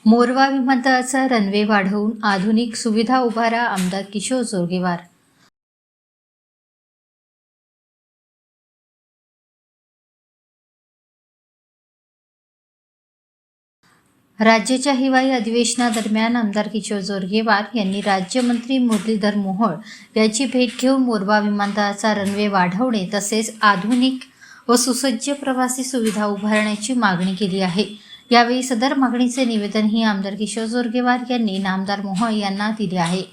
मोरवा विमानतळाचा रनवे वाढवून आधुनिक सुविधा उभारा, आमदार किशोर जोरगेवार. राज्याच्या हिवाळी अधिवेशनादरम्यान आमदार किशोर जोरगेवार यांनी राज्यमंत्री मुरलीधर मोहोळ यांची भेट घेऊन मोरवा विमानतळाचा रनवे वाढवणे तसेच आधुनिक व सुसज्ज प्रवासी सुविधा उभारण्याची मागणी केली आहे. यावेळी सदर मागणीचे निवेदनही आमदार किशोर जोरगेवार यांनी नामदार मोहोळ यांना दिले आहे.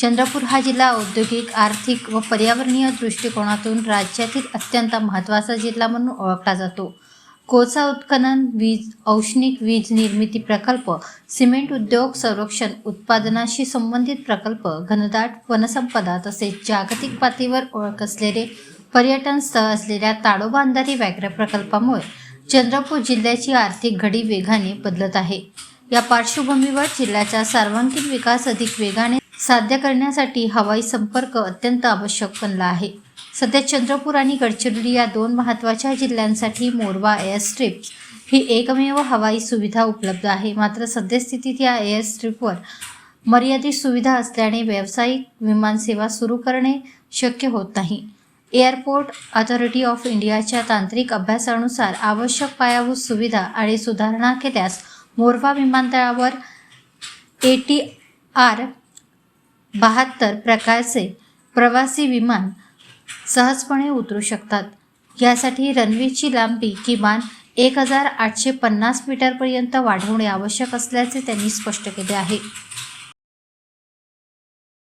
चंद्रपूर हा जिल्हा औद्योगिक, आर्थिक व पर्यावरणीय दृष्टिकोनातून राज्यातील अत्यंत महत्त्वाचा जिल्हा म्हणून ओळखला जातो. कोळसा उत्खनन, वीज, औष्णिक वीज निर्मिती प्रकल्प, सिमेंट उद्योग, संरक्षण उत्पादनाशी संबंधित प्रकल्प, घनदाट वनसंपदा तसेच जागतिक पातळीवर ओळख असलेले पर्यटन स्थळ असलेल्या ताडोबा अंधारी व्याघ्र प्रकल्पामुळे चंद्रपूर जिल्ह्याची आर्थिक घडी वेगाने बदलत आहे. या पार्श्वभूमीवर जिल्ह्याचा सर्वांगीण विकास अधिक वेगाने साध्य करण्यासाठी हवाई संपर्क अत्यंत आवश्यक बनला आहे. सध्या चंद्रपूर आणि गडचिरोली या दोन महत्त्वाच्या जिल्ह्यांसाठी मोरवा एअरस्ट्रीप ही एकमेव हवाई सुविधा उपलब्ध आहे. मात्र सद्यस्थितीत या एअरस्ट्रीपवर मर्यादित सुविधा असल्याने व्यावसायिक विमानसेवा सुरू करणे शक्य होत नाही. एअरपोर्ट अथॉरिटी ऑफ इंडियाच्या तांत्रिक अभ्यासानुसार आवश्यक पायाभूत सुविधा आणि सुधारणा केल्यास मोरवा विमानतळावर ATR 72 प्रकारचे प्रवासी विमान सहजपणे उतरू शकतात. यासाठी रनवेची लांबी किमान 1850 मीटरपर्यंत वाढवणे आवश्यक असल्याचे त्यांनी स्पष्ट केले आहे.